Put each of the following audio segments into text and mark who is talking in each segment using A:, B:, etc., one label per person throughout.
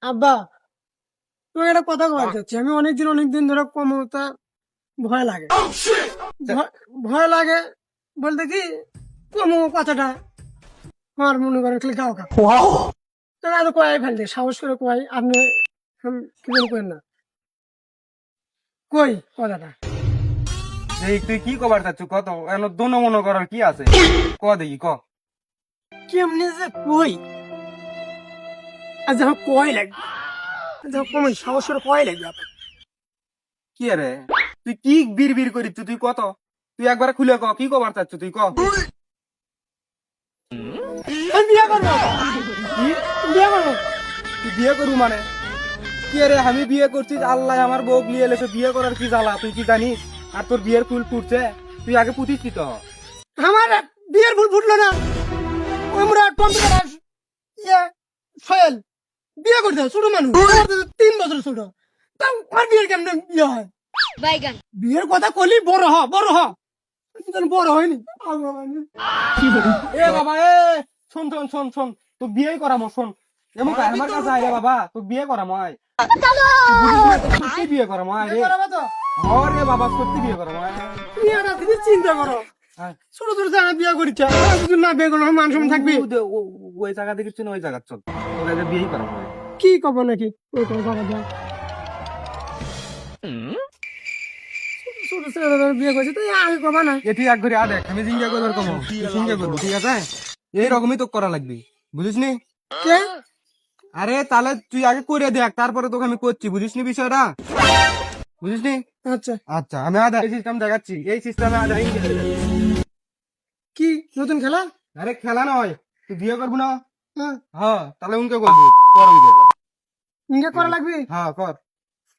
A: আব্বা, তুমি একটা কথা বলতে চাচ্ছি। আমি অনেকদিন ধরে ক্ষমতা ভয় লাগে। ভয় লাগে বলতে কি, কমো কথাটা আমার মনে করেন খালি গাও কাপ তো কয়াই ফেলতে সাহস করে কয় আপনি কি মনে করেন না কই কথাটা।
B: তুই কি কবার চাচ্ছ কত এন দোনো মনো করার কি আছে ক দেখি ক।
A: কেমনি যে কই আর যখন কয় লাগবে, যখন কমে সাহস করে কয় লাগবে আপনার।
B: কি রে তুই কি বিড় বিড় করিস তুই কত, তুই একবার খুলে ক কি কবার চাচ্ছ তুই ক।
A: আমি বিয়ে করবো।
B: কি
A: বিয়ে করবো।
B: তুই বিয়ে করবি মানে কি রে? আমি বিয়ে করছি, আল্লাহ আমার বউ নিয়ে এলেছে, বিয়ে করার কি জ্বালা তুই কি জানিস? আর তোর বিয়ের ফুল ফুটছে, তুই আগে পুতিস তো।
A: আমার বিয়ের ভুল ফুটলো না, ওই মোরা কম্পিউটার ইয়ে সোহেল বিয়ে করতে ছোট মানুষ 3 বছর ছোট, তাও আর বিয়ের কেমন বিয়ে হয়? বিয়ের কথা কলি বড় হ বড় হ, বড় হয়নি।
B: এ বাবা এ শোন শোন শোন শোন, তো বিয়ে করামো শোন, এমন আমার কাছে আয় রে বাবা, তো বিয়ে করামো আয়, সত্যি বিয়ে করামো আয় রে। রে বাবা সত্যি বিয়ে করামো আয়।
A: বিয়েটা তুমি চিন্তা করো,
B: আয়।
A: ছোট ছোট জায়গা বিয়ে করিচ্ছে, না বিয়ে করো মান সম্মান থাকবি।
B: ওই জায়গা দেখছিস না, ওই জায়গা চল, ওদের বিয়েই করামো আয়।
A: কি কব নাকি ওই কথা বাবা যা ছোট ছেলেরা বিয়ে করছে তো আমি কবা না।
B: এটি এক ঘরে আদেখ, আমি জিঙ্গা করবার কমো, সিঙ্গা করবো ঠিক আছে? এইরকমই তো করা লাগবে, বুঝিস নি?
A: কে?
B: আরে তাহলে তুই আগে করে দেখ, তারপরে তোকে আমি করছি, বুঝিস নি বিষয়টা? বুঝিস নি?
A: আচ্ছা
B: আচ্ছা আমি আধা এই সিস্টেম দেখাচ্ছি, এই সিস্টেমে আধা
A: কি নতুন খেলা?
B: আরে খেলা নয়, তুই বিয়ে করবি না?
A: হ্যাঁ
B: হ্যাঁ তাহলে উনকে করবি, কর উনকে।
A: ইঙ্গে করা লাগবে।
B: হ্যাঁ কর,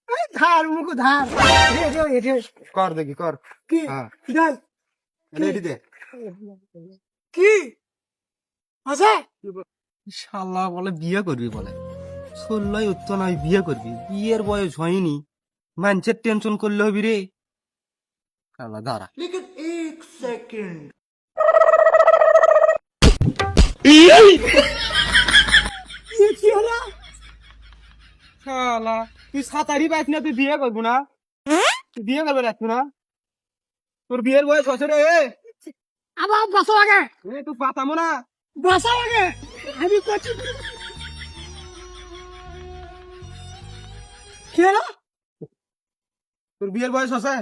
A: এই ধার মুখ ধার
B: কর দেখি কর।
A: কি
B: হ্যাঁ
A: ধার
B: রেডি দে।
A: কি আছে?
B: শালা বলে বিয়ে করবি বলে, ষোলোই উত্তর নয় বিয়ে করবি, বিয়ের বয়স হয়নি, মানুষের টেনশন করলে হবি রে। শালা দাঁড়া
A: কি হলো?
B: শালা তুই সাঁতারি পাইস না, তুই বিয়ে করবো না? তুই বিয়ে করবে রাখবো না? তোর বিয়ের বয়স হচ্ছে রে।
A: আবার বসো আগে,
B: তুই পাতামো না।
A: বসো আগে, আমি করছি। কি হলো?
B: তোর বিয়ের বয়স আছে?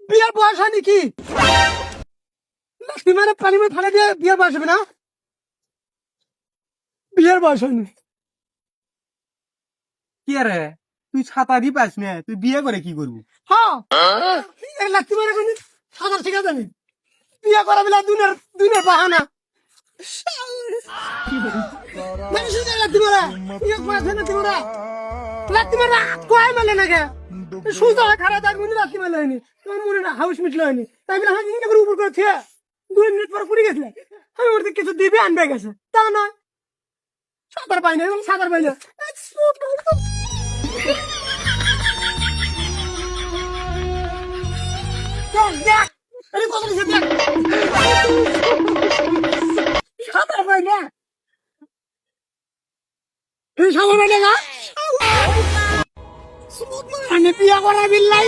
A: বিয়ের বয়স হয়নি কি? লাঠি মারে পানি মেরে ফেলে দিয়ে বিয়ের বয়স হবে না? বিয়ের বয়স হয়নি।
B: কি রে তুই সাঁতারই পাস না, তুই বিয়ে করে কি করবি?
A: হ্যাঁ লাঠি মারে কোন সাঁতার শিখা যাবি? বিয়ে করা বিলা দুনের বাহানা। মানুষের লাঠি মারা বিয়ে করা লাঠি মারা, লাঠি মারা কয় মেলে না কে? সুজা খারাপ তার মনে লাঠি মেলে হয়নি, তোমার মনে না হাউস মিটলে হয়নি, তাই বলে আমি ইনকে করে উপর করে থিয়া 2 মিনিট পর পুড়ে গেছিলে, আমি ওর কিছু দিবে আনবে গেছে তা নয়। সাঁতার পাই না এবং সাঁতার পাই না। দেখ আরে কত দিছে দেখ, সাঁতার পাই না এই সাঁতার পাই না। আমি বিয়া করা বিল্লাই